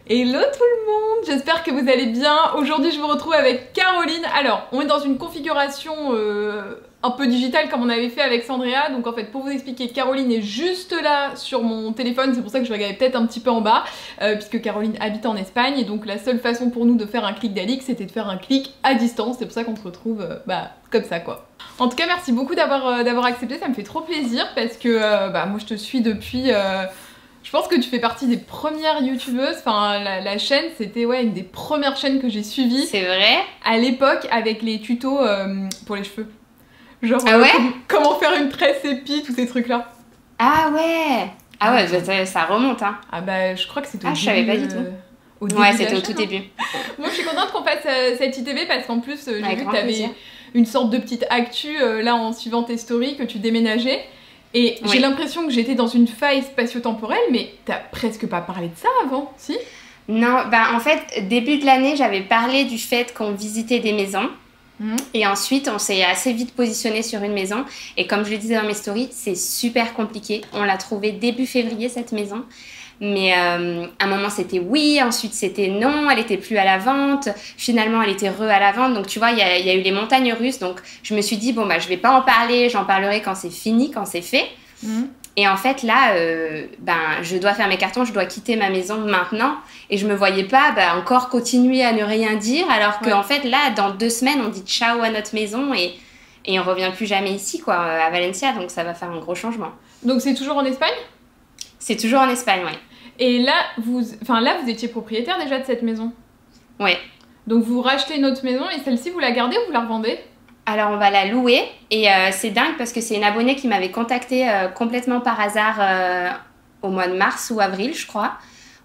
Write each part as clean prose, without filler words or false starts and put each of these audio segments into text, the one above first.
Hello tout le monde, j'espère que vous allez bien. Aujourd'hui je vous retrouve avec Caroline. Alors on est dans une configuration un peu digitale comme on avait fait avec Sandrea. Donc en fait pour vous expliquer, Caroline est juste là sur mon téléphone. C'est pour ça que je regardais peut-être un petit peu en bas puisque Caroline habite en Espagne. Et donc la seule façon pour nous de faire un clic d'Alix, c'était de faire un clic à distance. C'est pour ça qu'on se retrouve comme ça quoi. En tout cas merci beaucoup d'avoir accepté, ça me fait trop plaisir parce que moi je te suis depuis... Je pense que tu fais partie des premières youtubeuses, enfin la chaîne c'était une des premières chaînes que j'ai suivies. C'est vrai? À l'époque avec les tutos pour les cheveux. Genre comment faire une tresse épi, tous ces trucs là. Ah ouais! Ah ouais, ça remonte hein. Ah bah je crois que c'était au début. Je savais pas du tout. Ouais c'était au tout début. Moi je suis contente qu'on fasse cette ITV parce qu'en plus j'ai vu que t'avais une sorte de petite actu là en suivant tes stories que tu déménageais. Et j'ai l'impression que j'étais dans une faille spatio-temporelle, mais t'as presque pas parlé de ça avant, si? Non, en fait, début de l'année, j'avais parlé du fait qu'on visitait des maisons. Et ensuite, on s'est assez vite positionné sur une maison. Et comme je le disais dans mes stories, c'est super compliqué. On l'a trouvée début février, cette maison. Mais à un moment c'était oui, ensuite c'était non, elle était plus à la vente, finalement elle était à la vente, donc tu vois il y a eu les montagnes russes, donc je me suis dit je vais pas en parler, j'en parlerai quand c'est fini, quand c'est fait. Et en fait là je dois faire mes cartons, je dois quitter ma maison maintenant et je me voyais pas encore continuer à ne rien dire alors qu'en fait là dans 2 semaines on dit ciao à notre maison et on revient plus jamais ici quoi à Valencia, donc ça va faire un gros changement. Donc c'est toujours en Espagne? C'est toujours en Espagne, ouais. Et là, vous étiez propriétaire déjà de cette maison? Ouais. Donc vous rachetez une autre maison et celle-ci, vous la gardez ou vous la revendez? Alors on va la louer et c'est dingue parce que c'est une abonnée qui m'avait contactée complètement par hasard au mois de mars ou avril, je crois,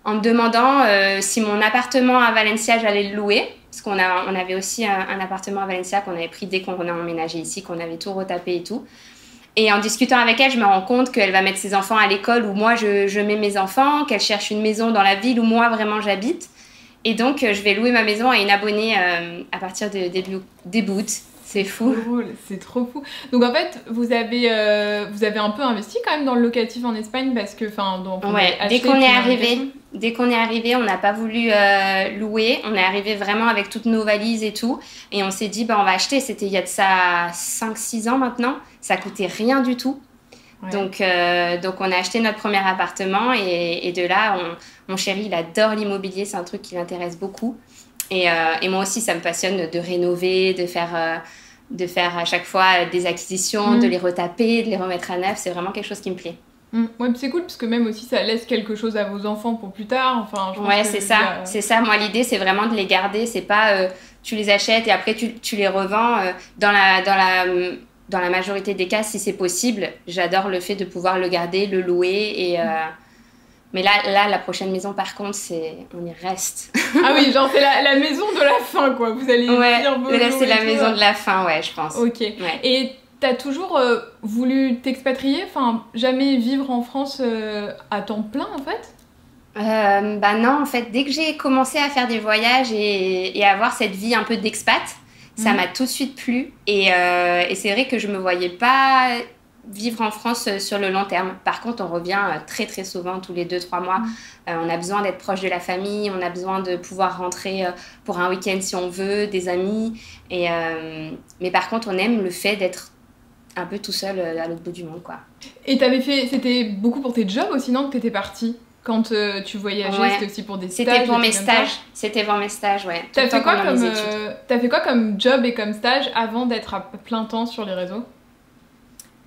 en me demandant si mon appartement à Valencia, j'allais le louer. Parce qu'on avait aussi un appartement à Valencia qu'on avait pris dès qu'on a emménagé ici, qu'on avait tout retapé et tout. Et en discutant avec elle, je me rends compte qu'elle va mettre ses enfants à l'école où moi je mets mes enfants, qu'elle cherche une maison dans la ville où moi vraiment j'habite. Et donc je vais louer ma maison à une abonnée à partir de début août. C'est fou. C'est trop fou. Donc en fait, vous avez un peu investi quand même dans le locatif en Espagne parce que dès qu'on est arrivé, on n'a pas voulu louer. On est arrivé vraiment avec toutes nos valises et tout. Et on s'est dit, on va acheter. C'était il y a de ça 5-6 ans maintenant. Ça coûtait rien du tout. Ouais. Donc on a acheté notre premier appartement. Et de là, mon chéri, il adore l'immobilier. C'est un truc qui l'intéresse beaucoup. Et moi aussi, ça me passionne de rénover, de faire à chaque fois des acquisitions, de les retaper, de les remettre à neuf. C'est vraiment quelque chose qui me plaît. Ouais, c'est cool parce que même aussi ça laisse quelque chose à vos enfants pour plus tard. Enfin, c'est ça. C'est ça. Moi, l'idée, c'est vraiment de les garder. C'est pas tu les achètes et après tu les revends. Dans la majorité des cas, si c'est possible, j'adore le fait de pouvoir le garder, le louer et... Mais là, la prochaine maison, par contre, on y reste. Ah oui, genre c'est la maison de la fin, quoi. Vous allez dire bonjour. Là, c'est la maison de la fin, ouais, je pense. Ok. Ouais. Et t'as toujours voulu t'expatrier, enfin, jamais vivre en France à temps plein, en fait? Non, en fait, dès que j'ai commencé à faire des voyages et à avoir cette vie un peu d'expat, ça m'a tout de suite plu. Et c'est vrai que je me voyais pas... vivre en France sur le long terme. Par contre, on revient très très souvent, tous les 2-3 mois. On a besoin d'être proche de la famille, on a besoin de pouvoir rentrer pour un week-end si on veut, des amis. Mais par contre, on aime le fait d'être un peu tout seul à l'autre bout du monde, quoi. Et c'était beaucoup pour tes jobs aussi, non, que t'étais partie? Quand tu voyageais, c'était aussi pour des stages? C'était pour mes stages. C'était pour mes stages, ouais. T'as fait quoi comme job et comme stage avant d'être à plein temps sur les réseaux?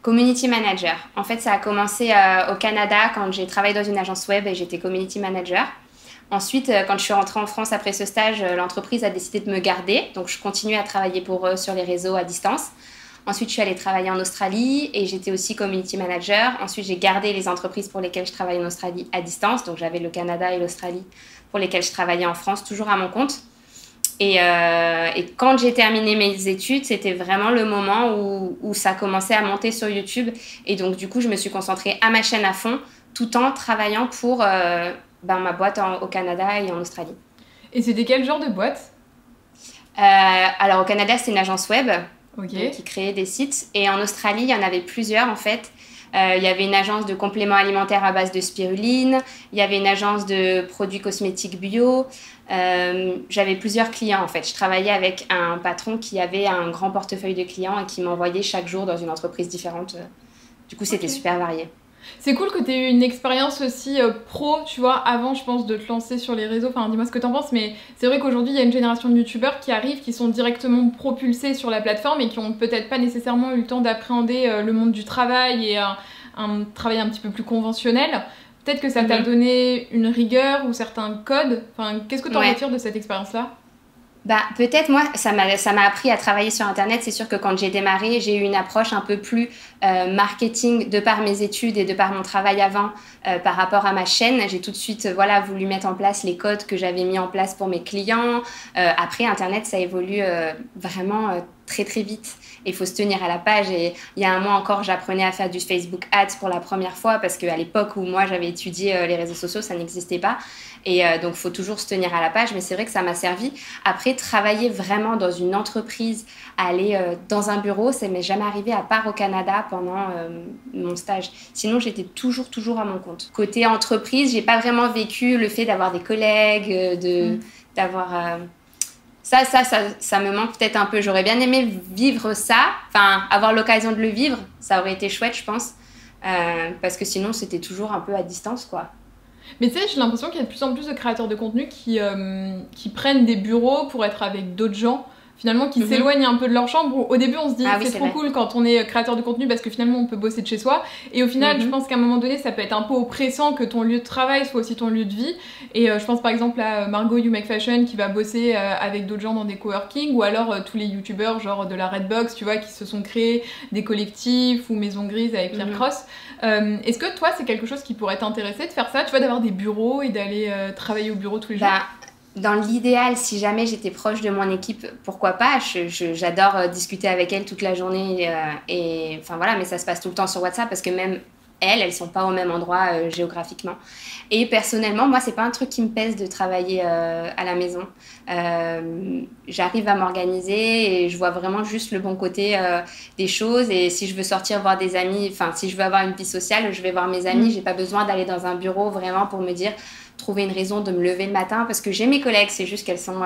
Community manager. En fait, ça a commencé au Canada quand j'ai travaillé dans une agence web et j'étais community manager. Ensuite, quand je suis rentrée en France après ce stage, l'entreprise a décidé de me garder. Donc, je continuais à travailler pour eux sur les réseaux à distance. Ensuite, je suis allée travailler en Australie et j'étais aussi community manager. Ensuite, j'ai gardé les entreprises pour lesquelles je travaillais en Australie à distance. Donc, j'avais le Canada et l'Australie pour lesquelles je travaillais en France, toujours à mon compte. Et quand j'ai terminé mes études, c'était vraiment le moment où ça commençait à monter sur YouTube. Et donc, du coup, je me suis concentrée à ma chaîne à fond, tout en travaillant pour ma boîte au Canada et en Australie. Et c'était quel genre de boîte? Alors, au Canada, c'était une agence web qui créait des sites. Et en Australie, il y en avait plusieurs, en fait. Il y avait une agence de compléments alimentaires à base de spiruline. Il y avait une agence de produits cosmétiques bio. J'avais plusieurs clients en fait. Je travaillais avec un patron qui avait un grand portefeuille de clients et qui m'envoyait chaque jour dans une entreprise différente. Du coup, c'était super varié. C'est cool que tu aies eu une expérience aussi pro, tu vois, avant, je pense, de te lancer sur les réseaux. Enfin, dis-moi ce que t'en penses, mais c'est vrai qu'aujourd'hui, il y a une génération de youtubeurs qui arrivent, qui sont directement propulsés sur la plateforme et qui ont peut-être pas nécessairement eu le temps d'appréhender le monde du travail et un travail un petit peu plus conventionnel. Peut-être que ça t'a donné une rigueur ou certains codes. Enfin, qu'est-ce que tu en retires de cette expérience-là ? Bah, peut-être, moi, ça m'a appris à travailler sur Internet. C'est sûr que quand j'ai démarré, j'ai eu une approche un peu plus marketing de par mes études et de par mon travail avant par rapport à ma chaîne. J'ai tout de suite voulu mettre en place les codes que j'avais mis en place pour mes clients. Après, Internet, ça évolue vraiment très très vite. Il faut se tenir à la page. Et il y a un mois encore, j'apprenais à faire du Facebook Ads pour la première fois parce qu'à l'époque où moi j'avais étudié les réseaux sociaux, ça n'existait pas. Et donc, il faut toujours se tenir à la page. Mais c'est vrai que ça m'a servi. Après, travailler vraiment dans une entreprise, aller dans un bureau, ça m'est jamais arrivé à part au Canada pendant mon stage. Sinon, j'étais toujours à mon compte. Côté entreprise, j'ai pas vraiment vécu le fait d'avoir des collègues, d'avoir... Ça me manque peut-être un peu. J'aurais bien aimé vivre ça, enfin, avoir l'occasion de le vivre. Ça aurait été chouette, je pense. Parce que sinon, c'était toujours un peu à distance, quoi. Mais tu sais, j'ai l'impression qu'il y a de plus en plus de créateurs de contenu qui prennent des bureaux pour être avec d'autres gens, finalement qui s'éloignent un peu de leur chambre. Au début on se dit c'est trop cool quand on est créateur de contenu parce que finalement on peut bosser de chez soi, et au final je pense qu'à un moment donné ça peut être un peu oppressant que ton lieu de travail soit aussi ton lieu de vie. Et je pense par exemple à Margot You Make Fashion qui va bosser avec d'autres gens dans des coworking, ou alors tous les youtubeurs genre de la Redbox, tu vois, qui se sont créés des collectifs, ou Maison Grise avec Pierre Cross. Est-ce que toi c'est quelque chose qui pourrait t'intéresser de faire ça, tu vois, d'avoir des bureaux et d'aller travailler au bureau tous les jours? Dans l'idéal, si jamais j'étais proche de mon équipe, pourquoi pas. J'adore discuter avec elles toute la journée et enfin voilà, mais ça se passe tout le temps sur WhatsApp parce que même elles sont pas au même endroit géographiquement. Et personnellement, moi, c'est pas un truc qui me pèse de travailler à la maison. J'arrive à m'organiser et je vois vraiment juste le bon côté des choses. Et si je veux sortir voir des amis, enfin, si je veux avoir une vie sociale, je vais voir mes amis. J'ai pas besoin d'aller dans un bureau vraiment pour me dire, trouver une raison de me lever le matin parce que j'ai mes collègues, c'est juste qu'elles sont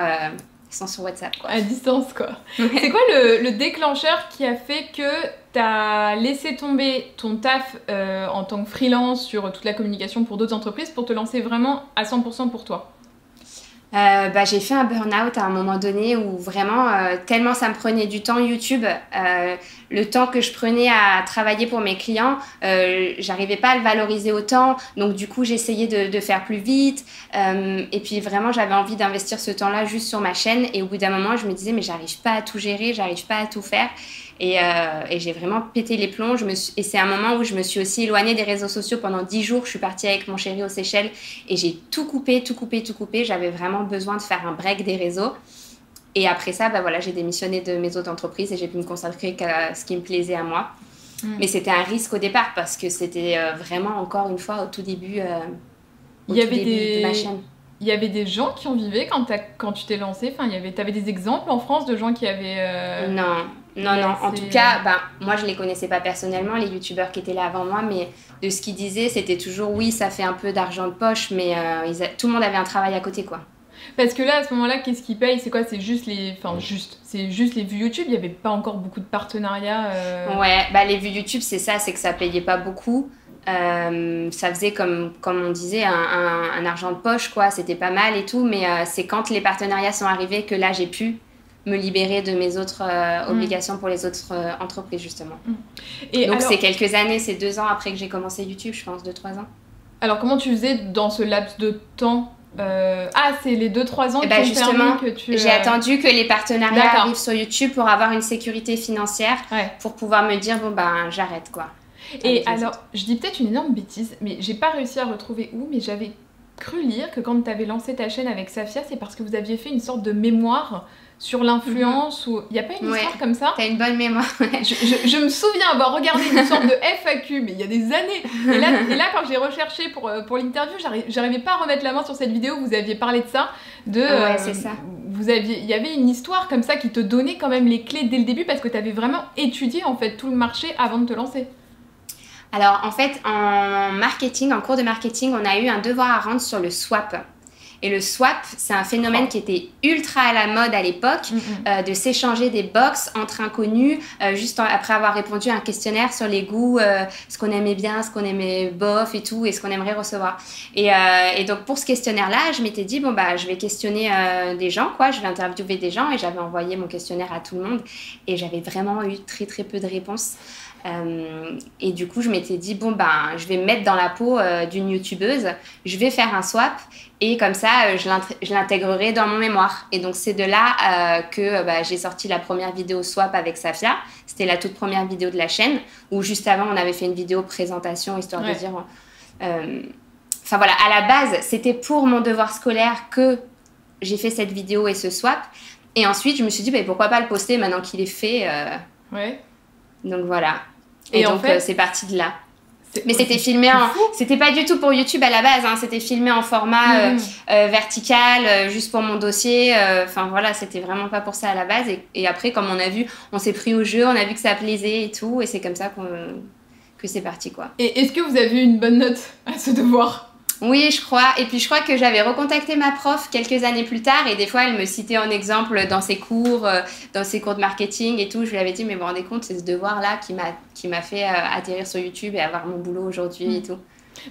sur WhatsApp, quoi. À distance, quoi. C'est quoi le déclencheur qui a fait que t'as laissé tomber ton taf en tant que freelance sur toute la communication pour d'autres entreprises pour te lancer vraiment à 100% pour toi? J'ai fait un burn-out à un moment donné où vraiment, tellement ça me prenait du temps YouTube, le temps que je prenais à travailler pour mes clients, j'arrivais pas à le valoriser autant, donc du coup j'essayais de faire plus vite, et puis vraiment j'avais envie d'investir ce temps-là juste sur ma chaîne, et au bout d'un moment je me disais mais j'arrive pas à tout gérer, j'arrive pas à tout faire. Et j'ai vraiment pété les plombs. Et c'est un moment où je me suis aussi éloignée des réseaux sociaux pendant 10 jours. Je suis partie avec mon chéri aux Seychelles et j'ai tout coupé. J'avais vraiment besoin de faire un break des réseaux. Et après ça, j'ai démissionné de mes autres entreprises et j'ai pu me concentrer qu'à ce qui me plaisait à moi. Mais c'était un risque au départ parce que c'était vraiment, encore une fois, au tout début, de ma chaîne. Il y avait des gens qui en vivaient quand tu t'es lancée. Enfin, t'avais des exemples en France de gens qui avaient... Non. En tout cas, moi, je les connaissais pas personnellement, les youtubeurs qui étaient là avant moi, mais de ce qu'ils disaient, c'était toujours, oui, ça fait un peu d'argent de poche, mais tout le monde avait un travail à côté, quoi. Parce que là, à ce moment-là, qu'est-ce qu'ils payent? C'est quoi? C'est juste les... Enfin, c'est juste les vues YouTube. Il n'y avait pas encore beaucoup de partenariats. Ouais, les vues YouTube, c'est ça, c'est que ça payait pas beaucoup. Ça faisait comme on disait un argent de poche, quoi. C'était pas mal et tout, mais c'est quand les partenariats sont arrivés que là j'ai pu me libérer de mes autres obligations pour les autres entreprises, justement. Et donc alors, c'est quelques années, c'est 2 ans après que j'ai commencé YouTube, je pense, 2-3 ans. Alors comment tu faisais dans ce laps de temps? C'est les 2-3 ans qui ont justement, permis que tu... J'ai attendu que les partenariats arrivent sur YouTube pour avoir une sécurité financière, pour pouvoir me dire, j'arrête, quoi. Et alors, je dis peut-être une énorme bêtise, mais j'ai pas réussi à retrouver où, mais j'avais cru lire que quand tu avais lancé ta chaîne avec Safia, c'est parce que vous aviez fait une sorte de mémoire sur l'influence, ou il n'y a pas une histoire comme ça? T'as une bonne mémoire. Je me souviens avoir regardé une sorte de FAQ, mais il y a des années. Et là quand j'ai recherché pour l'interview, j'arrivais pas à remettre la main sur cette vidéo, vous aviez parlé de ça. C'est ça. Il y avait une histoire comme ça qui te donnait quand même les clés dès le début, parce que tu avais vraiment étudié en fait tout le marché avant de te lancer. Alors, en fait, en marketing, en cours de marketing, on a eu un devoir à rendre sur le swap. Et le swap, c'est un phénomène qui était ultra à la mode à l'époque, de s'échanger des box entre inconnus, juste après avoir répondu à un questionnaire sur les goûts, ce qu'on aimait bien, ce qu'on aimait bof et tout, et ce qu'on aimerait recevoir. Et donc, pour ce questionnaire-là, je m'étais dit, bon, bah, je vais questionner des gens, quoi, je vais interviewer des gens, et j'avais envoyé mon questionnaire à tout le monde, et j'avais vraiment eu très, très peu de réponses. Et du coup je m'étais dit bon ben je vais me mettre dans la peau d'une youtubeuse, je vais faire un swap et comme ça je l'intégrerai dans mon mémoire. Et donc c'est de là que j'ai sorti la première vidéo swap avec Safia. C'était la toute première vidéo de la chaîne, où juste avant on avait fait une vidéo présentation histoire de dire enfin voilà, à la base c'était pour mon devoir scolaire que j'ai fait cette vidéo et ce swap, et ensuite je me suis dit pourquoi pas le poster maintenant qu'il est fait. Donc voilà. Et donc, en fait, c'est parti de là. Mais c'était filmé en... C'était pas du tout pour YouTube à la base, hein. C'était filmé en format vertical, juste pour mon dossier. Enfin voilà, c'était vraiment pas pour ça à la base. Et après, comme on a vu, on s'est pris au jeu, on a vu que ça plaisait et tout. Et c'est comme ça que c'est parti, quoi. Et est-ce que vous avez eu une bonne note à ce devoir ? Oui, je crois. Et puis, je crois que j'avais recontacté ma prof quelques années plus tard. Et des fois, elle me citait en exemple dans ses cours de marketing et tout. Je lui avais dit, mais vous vous rendez compte, c'est ce devoir-là qui m'a fait atterrir sur YouTube et avoir mon boulot aujourd'hui et tout.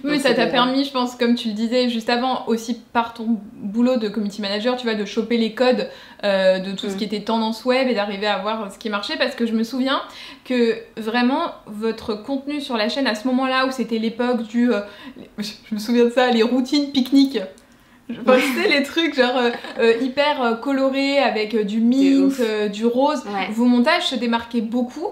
Oui, donc, ça t'a permis, je pense, comme tu le disais juste avant, aussi par ton boulot de community manager, tu vois, de choper les codes de tout ce qui était tendance web et d'arriver à voir ce qui marchait. Parce que je me souviens que vraiment, votre contenu sur la chaîne à ce moment-là, où c'était l'époque du... je me souviens de ça, les routines pique-nique. Enfin, tu sais, les trucs genre hyper colorés avec du mint, du rose. Vos montages se démarquaient beaucoup.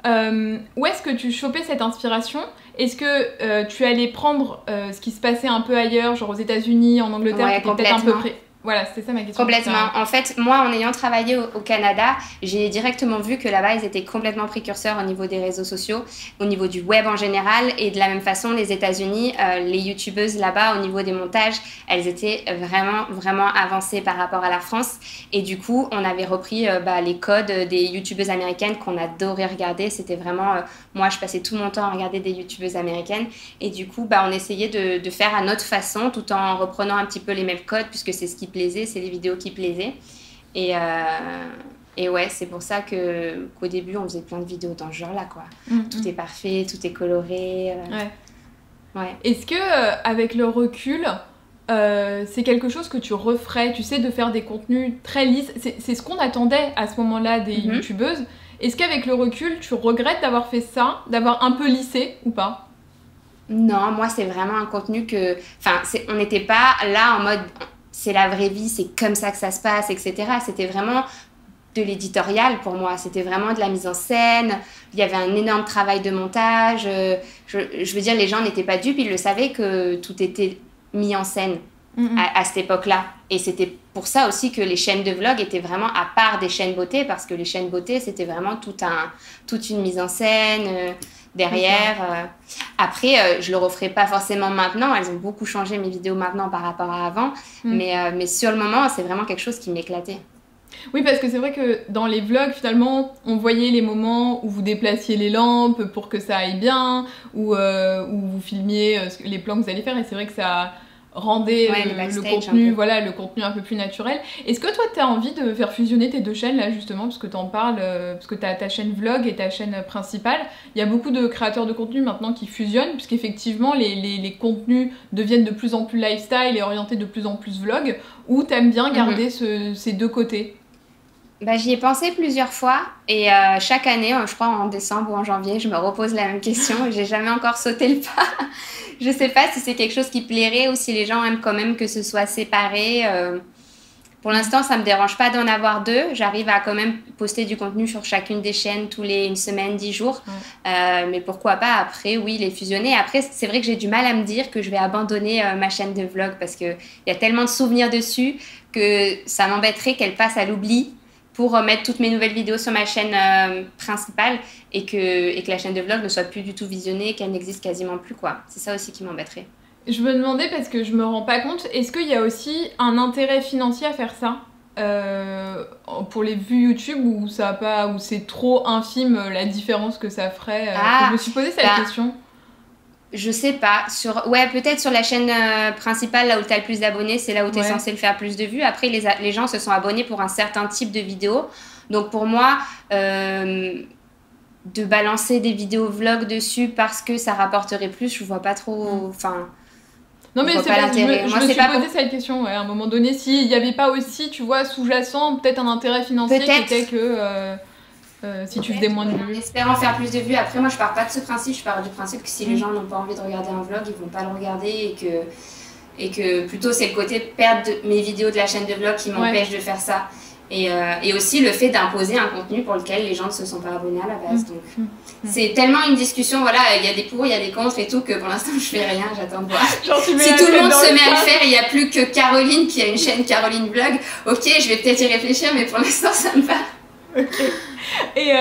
Où est-ce que tu chopais cette inspiration ? Est-ce que tu allais prendre ce qui se passait un peu ailleurs, genre aux États-Unis, en Angleterre, qui était peut-être un peu près... Voilà, c'était ça ma question. Complètement. En fait, moi, en ayant travaillé au Canada, j'ai directement vu que là-bas, ils étaient complètement précurseurs au niveau des réseaux sociaux, au niveau du web en général. Et de la même façon, les États-Unis, les youtubeuses là-bas, au niveau des montages, elles étaient vraiment, vraiment avancées par rapport à la France. Et du coup, on avait repris les codes des youtubeuses américaines qu'on adorait regarder. C'était vraiment... moi, je passais tout mon temps à regarder des youtubeuses américaines. Et du coup, on essayait de faire à notre façon, tout en reprenant un petit peu les mêmes codes, puisque c'est ce qui plaisait, c'est les vidéos qui plaisaient. Et ouais, c'est pour ça qu'au début, on faisait plein de vidéos dans ce genre-là, quoi. Tout est parfait, tout est coloré. Ouais. Est-ce que, avec le recul, c'est quelque chose que tu referais, tu sais, de faire des contenus très lisses? C'est ce qu'on attendait à ce moment-là des youtubeuses. Est-ce qu'avec le recul, tu regrettes d'avoir fait ça, d'avoir un peu lissé ou pas? Non, moi, c'est vraiment un contenu que... Enfin, on n'était pas là en mode... c'est la vraie vie, c'est comme ça que ça se passe, etc. C'était vraiment de l'éditorial pour moi. C'était vraiment de la mise en scène. Il y avait un énorme travail de montage. Je veux dire, les gens n'étaient pas dupes. Ils le savaient que tout était mis en scène à cette époque-là. Et c'était pour ça aussi que les chaînes de vlog étaient vraiment à part des chaînes beauté, parce que les chaînes beauté, c'était vraiment toute une mise en scène... derrière. Après, je le referai pas forcément maintenant. Elles ont beaucoup changé, mes vidéos maintenant par rapport à avant. Mais sur le moment, c'est vraiment quelque chose qui m'éclatait. Oui, parce que c'est vrai que dans les vlogs, finalement, on voyait les moments où vous déplaciez les lampes pour que ça aille bien, où vous filmiez les plans que vous allez faire. Et c'est vrai que ça rendait le contenu, le contenu un peu plus naturel. Est-ce que toi, tu as envie de faire fusionner tes deux chaînes, là, justement, parce que tu en parles, parce que tu as ta chaîne vlog et ta chaîne principale. Il y a beaucoup de créateurs de contenu maintenant qui fusionnent, puisqu'effectivement, les contenus deviennent de plus en plus lifestyle et orientés de plus en plus vlog, ou tu aimes bien garder ces deux côtés? J'y ai pensé plusieurs fois, et chaque année, je crois en décembre ou en janvier, je me repose la même question. J'ai jamais encore sauté le pas. Je sais pas si c'est quelque chose qui plairait ou si les gens aiment quand même que ce soit séparé. Pour l'instant, ça me dérange pas d'en avoir deux. J'arrive à quand même poster du contenu sur chacune des chaînes tous les une semaine, 10 jours. Mais pourquoi pas après, oui, les fusionner. Après, c'est vrai que j'ai du mal à me dire que je vais abandonner ma chaîne de vlog, parce qu'il y a tellement de souvenirs dessus que ça m'embêterait qu'elle passe à l'oubli pour mettre toutes mes nouvelles vidéos sur ma chaîne principale et que la chaîne de vlog ne soit plus du tout visionnée, qu'elle n'existe quasiment plus, quoi. C'est ça aussi qui m'embêterait. Je me demandais, parce que je me rends pas compte, est-ce qu'il y a aussi un intérêt financier à faire ça pour les vues YouTube, ou ça a pas, ou c'est trop infime la différence que ça ferait? Je me suis posé cette question. Je sais pas. Ouais, peut-être sur la chaîne principale, là où tu as le plus d'abonnés, c'est là où tu es Ouais. censé le faire plus de vues. Après, les gens se sont abonnés pour un certain type de vidéo. Donc pour moi, de balancer des vidéos vlog dessus parce que ça rapporterait plus, je vois pas trop. Enfin, Non je mais vois c'est pas pas, l'intérêt. je Moi, me c'est suis pas posé pour. cette question, ouais, à un moment donné, s'il n'y avait pas aussi, tu vois, sous-jacent, peut-être un intérêt financier qui Peut-être. était que si tu faisais moins de En vues. espérant faire plus de vues. Après, moi, je pars pas de ce principe. Je pars du principe que si les gens n'ont pas envie de regarder un vlog, ils vont pas le regarder et que plutôt c'est le côté perdre mes vidéos de la chaîne de vlog qui m'empêche de faire ça. Et aussi le fait d'imposer un contenu pour lequel les gens ne se sont pas abonnés à la base. Donc, c'est tellement une discussion, voilà, il y a des pour, il y a des contre et tout, que pour l'instant je fais rien, j'attends de voir. Genre, tu mets Si la tout le tête monde dans se le met à le plat. faire, il n'y a plus que Caroline qui a une chaîne Caroline Vlog. Ok, je vais peut-être y réfléchir, mais pour l'instant ça me va. Ok. Et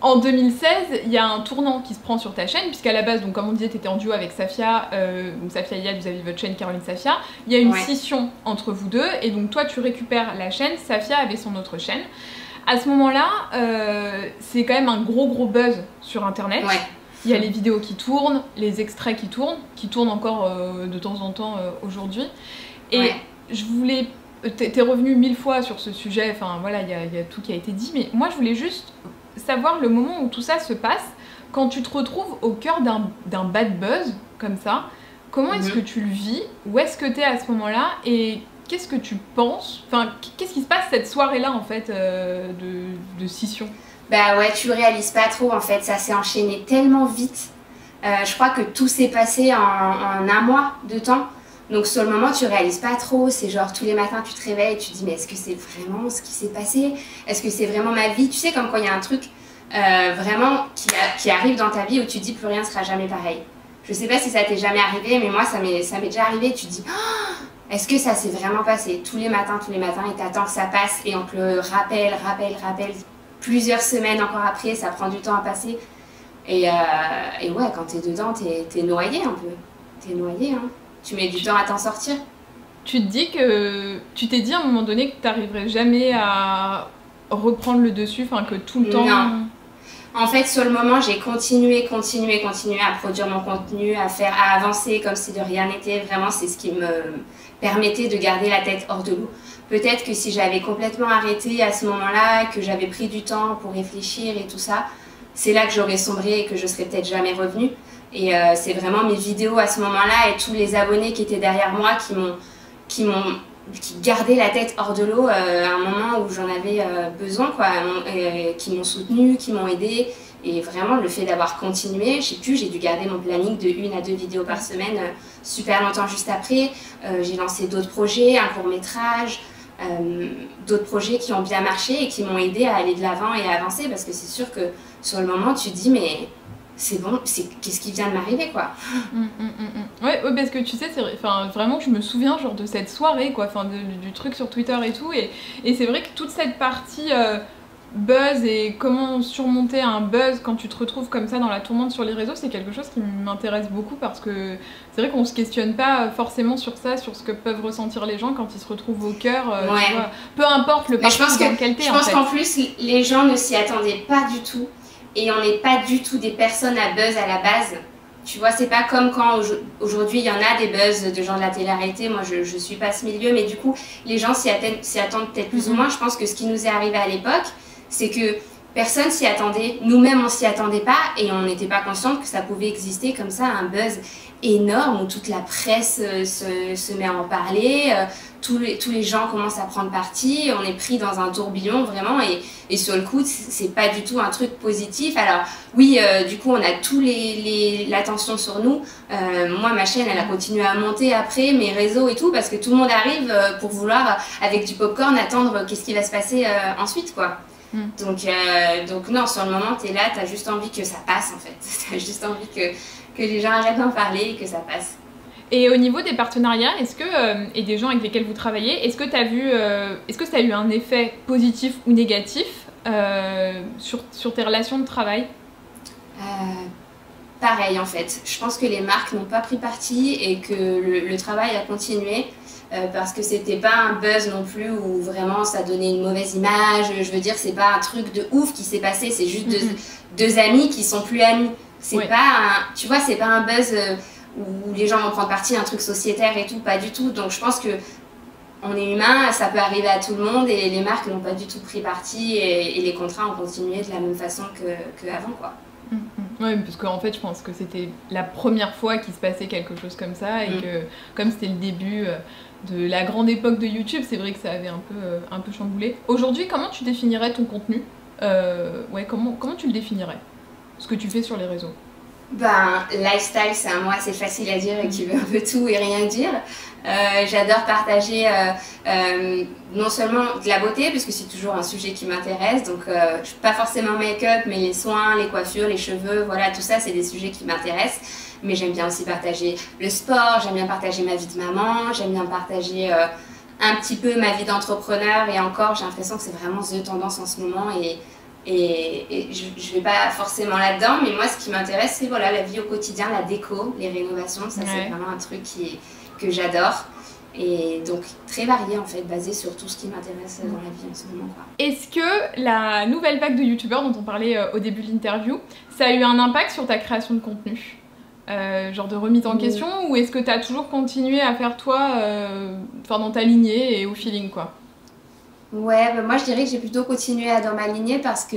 en 2016, il y a un tournant qui se prend sur ta chaîne, puisqu'à la base, donc, comme on disait, tu étais en duo avec Safia, donc Safia Yad, vous avez votre chaîne Caroline Safia. Il y a une scission entre vous deux, et donc toi tu récupères la chaîne, Safia avait son autre chaîne. À ce moment-là, c'est quand même un gros buzz sur internet. Ouais. Il y a les vidéos qui tournent, les extraits qui tournent encore de temps en temps aujourd'hui. Et je voulais. T'es revenu 1000 fois sur ce sujet, enfin voilà, il y a tout qui a été dit, mais moi je voulais juste savoir le moment où tout ça se passe, quand tu te retrouves au cœur d'un bad buzz comme ça, comment est-ce que tu le vis, où est-ce que t'es à ce moment-là, et qu'est-ce que tu penses, enfin qu'est-ce qui se passe cette soirée-là en fait de scission? Bah ouais, tu réalises pas trop en fait, ça s'est enchaîné tellement vite. Je crois que tout s'est passé en un mois de temps. Donc sur le moment, tu réalises pas trop. C'est genre tous les matins, tu te réveilles et tu te dis mais est-ce que c'est vraiment ce qui s'est passé? Est-ce que c'est vraiment ma vie? Tu sais, comme quand il y a un truc vraiment qui arrive dans ta vie où tu te dis plus rien sera jamais pareil. Je sais pas si ça t'est jamais arrivé, mais moi ça m'est déjà arrivé. Tu te dis oh, est-ce que ça s'est vraiment passé? Tous les matins, et t'attends que ça passe et on te le rappelle. Plusieurs semaines encore après, ça prend du temps à passer. Et ouais, quand t'es dedans, t'es noyé un peu. T'es noyé, hein. Tu mets du temps à t'en sortir. Tu te dis que... Tu t'es dit à un moment donné que t'arriverais jamais à reprendre le dessus, enfin que tout le temps... Non. En fait, sur le moment, j'ai continué à produire mon contenu, à avancer comme si de rien n'était. Vraiment, c'est ce qui me permettait de garder la tête hors de l'eau. Peut-être que si j'avais complètement arrêté à ce moment-là, que j'avais pris du temps pour réfléchir et tout ça, c'est là que j'aurais sombré et que je serais peut-être jamais revenue. Et c'est vraiment mes vidéos à ce moment-là et tous les abonnés qui étaient derrière moi qui gardaient la tête hors de l'eau à un moment où j'en avais besoin, quoi, qui m'ont soutenue, qui m'ont aidée. Et vraiment, le fait d'avoir continué, je sais plus, j'ai dû garder mon planning de 1 à 2 vidéos par semaine super longtemps juste après. J'ai lancé d'autres projets, un court-métrage, d'autres projets qui ont bien marché et qui m'ont aidé à aller de l'avant et à avancer, parce que c'est sûr que sur le moment, tu te dis, mais c'est bon, qu'est-ce qui vient de m'arriver, quoi. Ouais, parce que tu sais, vraiment, je me souviens genre de cette soirée, quoi, du truc sur Twitter et tout, et c'est vrai que toute cette partie buzz et comment surmonter un buzz quand tu te retrouves comme ça dans la tourmente sur les réseaux, c'est quelque chose qui m'intéresse beaucoup, parce que c'est vrai qu'on se questionne pas forcément sur ça, sur ce que peuvent ressentir les gens quand ils se retrouvent au cœur, tu vois, peu importe le parcours dans lequel t'es. Je pense qu'en plus, les gens ne s'y attendaient pas du tout. Et on n'est pas du tout des personnes à buzz à la base. Tu vois, c'est pas comme quand aujourd'hui il y en a des buzz de gens de la télé-réalité. Moi, je suis pas ce milieu, mais du coup, les gens s'y attendent peut-être plus ou moins. Je pense que ce qui nous est arrivé à l'époque, c'est que personne s'y attendait. Nous-mêmes, on s'y attendait pas et on n'était pas consciente que ça pouvait exister comme ça, un buzz énorme où toute la presse se met à en parler. Tous les gens commencent à prendre parti, on est pris dans un tourbillon vraiment, et sur le coup c'est pas du tout un truc positif. Alors oui, du coup on a tout l'attention sur nous. Moi ma chaîne elle a continué à monter après, mes réseaux et tout, parce que tout le monde arrive pour vouloir avec du popcorn attendre qu'est-ce qui va se passer ensuite, quoi. Donc non, sur le moment t'es là, t'as juste envie que ça passe en fait. T'as juste envie que les gens arrêtent d'en parler et que ça passe. Et au niveau des partenariats, et des gens avec lesquels vous travaillez, est-ce que ça a eu un effet positif ou négatif sur tes relations de travail? Pareil en fait. Je pense que les marques n'ont pas pris parti et que le travail a continué. Parce que c'était pas un buzz non plus où vraiment ça donnait une mauvaise image. Je veux dire, c'est pas un truc de ouf qui s'est passé, c'est juste deux amis qui sont plus amis. C'est pas un, tu vois, c'est pas un buzz où les gens vont prendre parti, un truc sociétaire et tout, pas du tout. Donc je pense que on est humain, ça peut arriver à tout le monde et les marques n'ont pas du tout pris parti et les contrats ont continué de la même façon qu'avant, quoi. Oui, parce qu'en fait, je pense que c'était la première fois qu'il se passait quelque chose comme ça et que, comme c'était le début de la grande époque de YouTube, c'est vrai que ça avait un peu chamboulé. Aujourd'hui, comment tu définirais ton contenu? Comment tu le définirais? Ce que tu fais sur les réseaux? Ben, lifestyle, c'est un mot assez facile à dire et qui veut un peu tout et rien dire. J'adore partager non seulement de la beauté, parce que c'est toujours un sujet qui m'intéresse, donc je suis pas forcément make-up, mais les soins, les coiffures, les cheveux, voilà, tout ça, c'est des sujets qui m'intéressent. Mais j'aime bien aussi partager le sport, j'aime bien partager ma vie de maman, j'aime bien partager un petit peu ma vie d'entrepreneur, et encore, j'ai l'impression que c'est vraiment the tendance en ce moment, et je vais pas forcément là-dedans, mais moi ce qui m'intéresse c'est voilà, la vie au quotidien, la déco, les rénovations, ça c'est vraiment un truc que j'adore. Et donc très varié en fait, basé sur tout ce qui m'intéresse dans la vie en ce moment, quoi. Est-ce que la nouvelle vague de youtubeurs dont on parlait au début de l'interview, ça a eu un impact sur ta création de contenu? Genre de remise en question, ou est-ce que tu as toujours continué à faire toi dans ta lignée et au feeling, quoi? Ouais, bah moi je dirais que j'ai plutôt continué dans ma lignée parce que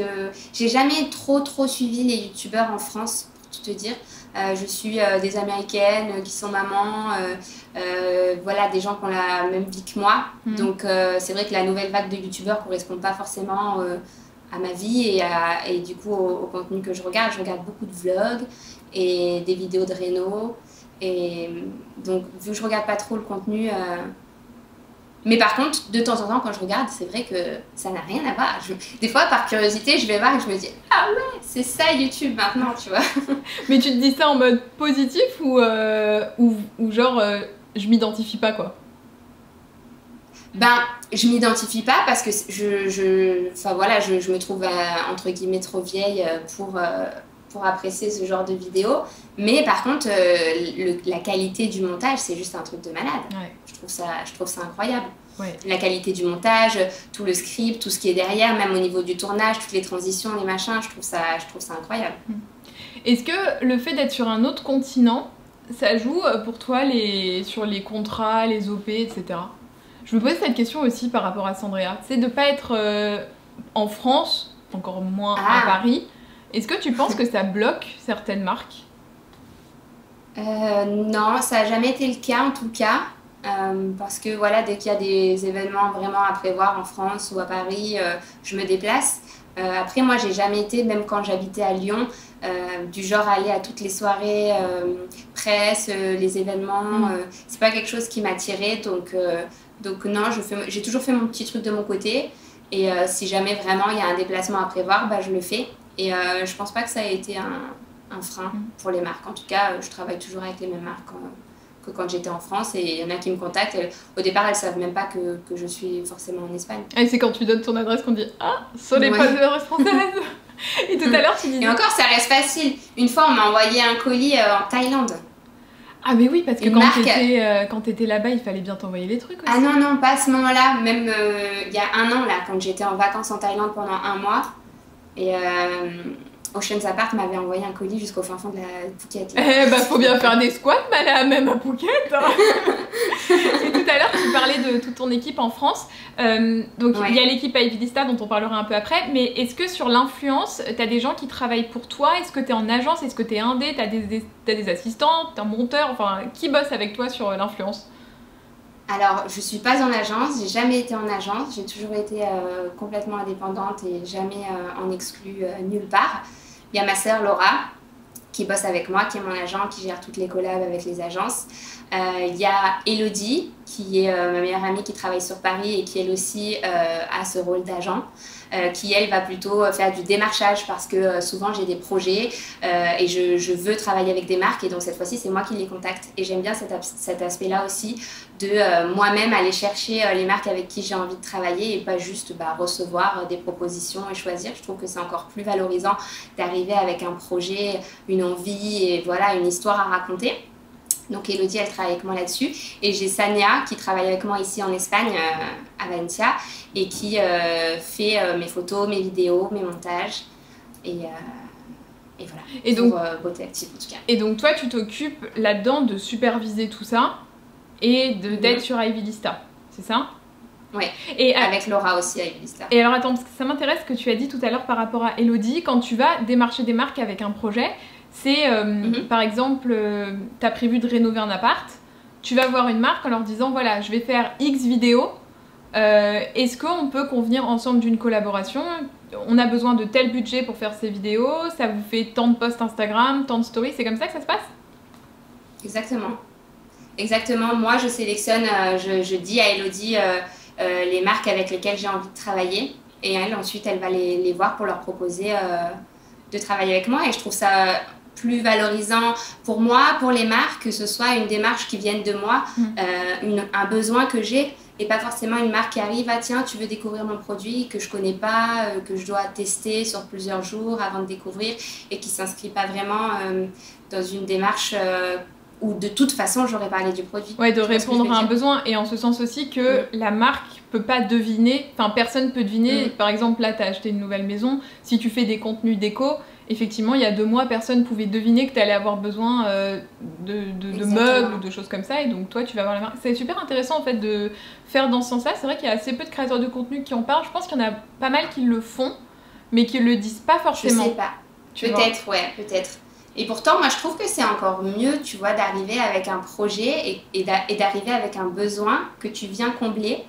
j'ai jamais trop suivi les youtubeurs en France, pour tout te dire. Je suis des américaines qui sont mamans, voilà, des gens qui ont la même vie que moi. Donc c'est vrai que la nouvelle vague de youtubeurs correspond pas forcément à ma vie et du coup au contenu que je regarde. Je regarde beaucoup de vlogs et des vidéos de réno. Et donc vu que je regarde pas trop le contenu... Mais par contre, de temps en temps, quand je regarde, c'est vrai que ça n'a rien à voir. Des fois, par curiosité, je vais voir et je me dis « Ah ouais, c'est ça YouTube maintenant, tu vois ». Mais tu te dis ça en mode positif ou genre je m'identifie pas, quoi? Ben, je m'identifie pas parce que enfin voilà, je me trouve entre guillemets trop vieille pour apprécier ce genre de vidéos. Mais par contre, la qualité du montage, c'est juste un truc de malade. Ouais. Je trouve ça incroyable. Ouais. La qualité du montage, tout le script, tout ce qui est derrière, même au niveau du tournage, toutes les transitions, les machins, je trouve ça incroyable. Est-ce que le fait d'être sur un autre continent, ça joue pour toi sur les contrats, les OP, etc. Je me pose cette question aussi par rapport à Sandrea. C'est de ne pas être en France, encore moins à Paris. Est-ce que tu penses que ça bloque certaines marques? Non, ça n'a jamais été le cas en tout cas. Parce que voilà, dès qu'il y a des événements vraiment à prévoir en France ou à Paris, je me déplace. Après, moi, j'ai jamais été, même quand j'habitais à Lyon, du genre à aller à toutes les soirées presse, les événements. C'est pas quelque chose qui m'attirait, donc non, j'ai toujours fait mon petit truc de mon côté. Et si jamais vraiment il y a un déplacement à prévoir, bah, je le fais. Et je pense pas que ça ait été un frein pour les marques. En tout cas, je travaille toujours avec les mêmes marques que quand j'étais en France, et il y en a qui me contactent. Au départ, elles savent même pas que je suis forcément en Espagne. Et c'est quand tu donnes ton adresse qu'on dit « Ah, ce n'est pas une adresse française !» Et tout à l'heure, tu disais... Et encore, ça reste facile. Une fois, on m'a envoyé un colis en Thaïlande. Ah mais oui, parce que quand t'étais là-bas, il fallait bien t'envoyer les trucs aussi. Ah non, pas à ce moment-là. Même il y a un an, là, quand j'étais en vacances en Thaïlande pendant un mois. Et... Ocean's Apart m'avait envoyé un colis jusqu'au fin fond de la Phuket. Eh bah faut bien faire des squats, même à Phuket. Hein. Et tout à l'heure tu parlais de toute ton équipe en France. Donc il y a l'équipe Avidista dont on parlera un peu après. Mais est-ce que sur l'influence, t'as des gens qui travaillent pour toi? Est-ce que t'es en agence? Est-ce que t'es indé? T'as des assistants? T'es un monteur? Enfin, qui bosse avec toi sur l'influence? Alors, je suis pas en agence, j'ai jamais été en agence, j'ai toujours été complètement indépendante et jamais en exclu nulle part. Il y a ma sœur Laura qui bosse avec moi, qui est mon agent, qui gère toutes les collabs avec les agences. Il y a Elodie, qui est ma meilleure amie qui travaille sur Paris et qui elle aussi a ce rôle d'agent. Qui elle va plutôt faire du démarchage parce que souvent j'ai des projets et je veux travailler avec des marques, et donc cette fois-ci c'est moi qui les contacte, et j'aime bien cet aspect-là aussi de moi-même aller chercher les marques avec qui j'ai envie de travailler et pas juste recevoir des propositions et choisir. Je trouve que c'est encore plus valorisant d'arriver avec un projet, une envie et voilà, une histoire à raconter. Donc Elodie, elle travaille avec moi là-dessus. Et j'ai Sania qui travaille avec moi ici en Espagne, à Valencia, et qui fait mes photos, mes vidéos, mes montages. Et Et voilà, et donc, pour Beauté Active en tout cas. Et donc toi, tu t'occupes là-dedans de superviser tout ça et d'être sur Ivy Lista, c'est ça? Oui, et avec Laura aussi à Ivy Lista. Et alors attends, parce que ça m'intéresse ce que tu as dit tout à l'heure par rapport à Elodie, quand tu vas démarcher des marques avec un projet, c'est par exemple, tu as prévu de rénover un appart, tu vas voir une marque en leur disant voilà, je vais faire X vidéos, est-ce qu'on peut convenir ensemble d'une collaboration? On a besoin de tel budget pour faire ces vidéos, ça vous fait tant de posts Instagram, tant de stories, c'est comme ça que ça se passe? Exactement. Exactement, moi je sélectionne, je dis à Elodie les marques avec lesquelles j'ai envie de travailler et elle ensuite elle va les voir pour leur proposer de travailler avec moi et je trouve ça plus valorisant pour moi, pour les marques, que ce soit une démarche qui vienne de moi, un besoin que j'ai et pas forcément une marque qui arrive, ah tiens tu veux découvrir mon produit que je connais pas, que je dois tester sur plusieurs jours avant de découvrir et qui s'inscrit pas vraiment dans une démarche où de toute façon j'aurais parlé du produit. Ouais, de répondre à un besoin et en ce sens aussi que la marque peut pas deviner, enfin personne peut deviner, par exemple là tu as acheté une nouvelle maison, si tu fais des contenus déco, effectivement il y a 2 mois personne pouvait deviner que tu allais avoir besoin de meubles ou de choses comme ça et donc toi tu vas voir la marque. C'est super intéressant en fait de faire dans ce sens-là, c'est vrai qu'il y a assez peu de créateurs de contenu qui en parlent, je pense qu'il y en a pas mal qui le font mais qui le disent pas forcément. Je sais pas, peut-être, ouais, peut-être. Et pourtant, moi, je trouve que c'est encore mieux, tu vois, d'arriver avec un projet et d'arriver avec un besoin que tu viens combler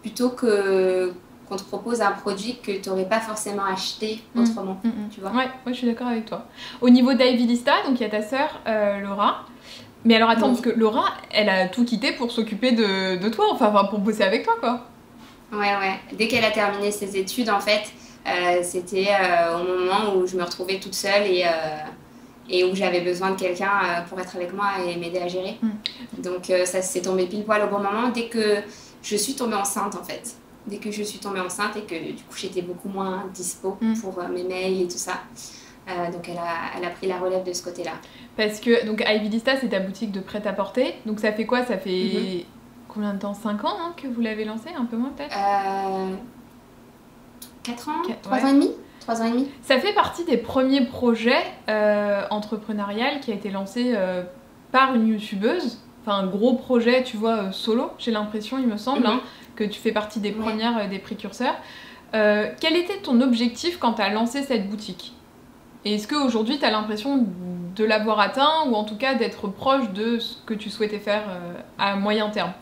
plutôt qu'on te propose un produit que tu n'aurais pas forcément acheté autrement, tu vois. Ouais, je suis d'accord avec toi. Au niveau d'Ivy Lista, donc il y a ta sœur, Laura. Mais alors attends, parce que Laura, elle a tout quitté pour s'occuper de toi, enfin pour bosser avec toi, quoi. Ouais. Dès qu'elle a terminé ses études, en fait, c'était au moment où je me retrouvais toute seule et où j'avais besoin de quelqu'un pour être avec moi et m'aider à gérer. Donc ça s'est tombé pile poil au bon moment dès que je suis tombée enceinte en fait. Dès que je suis tombée enceinte et que du coup j'étais beaucoup moins dispo pour mes mails et tout ça. Donc elle a pris la relève de ce côté-là. Parce que donc Ivy Lista c'est ta boutique de prêt-à-porter. Donc ça fait quoi? Ça fait combien de temps? 5 ans que vous l'avez lancé? Un peu moins peut-être 4 ans 3 ans et demi. 3 ans et demi. Ça fait partie des premiers projets entrepreneurial qui a été lancé par une youtubeuse. Enfin, un gros projet, tu vois, solo, j'ai l'impression, il me semble, que tu fais partie des premières, des précurseurs. Quel était ton objectif quand tu as lancé cette boutique? Et est-ce qu'aujourd'hui, tu as l'impression de l'avoir atteint ou en tout cas d'être proche de ce que tu souhaitais faire à moyen terme?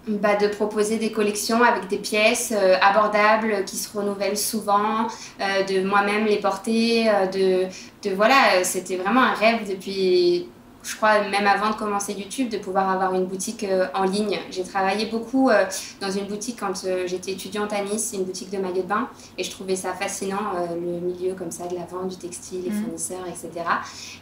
De proposer des collections avec des pièces abordables qui se renouvellent souvent, de moi-même les porter, voilà, c'était vraiment un rêve depuis, je crois, même avant de commencer YouTube, de pouvoir avoir une boutique en ligne. J'ai travaillé beaucoup dans une boutique quand j'étais étudiante à Nice, une boutique de maillots de bain, et je trouvais ça fascinant, le milieu comme ça de la vente, du textile, les fournisseurs, etc.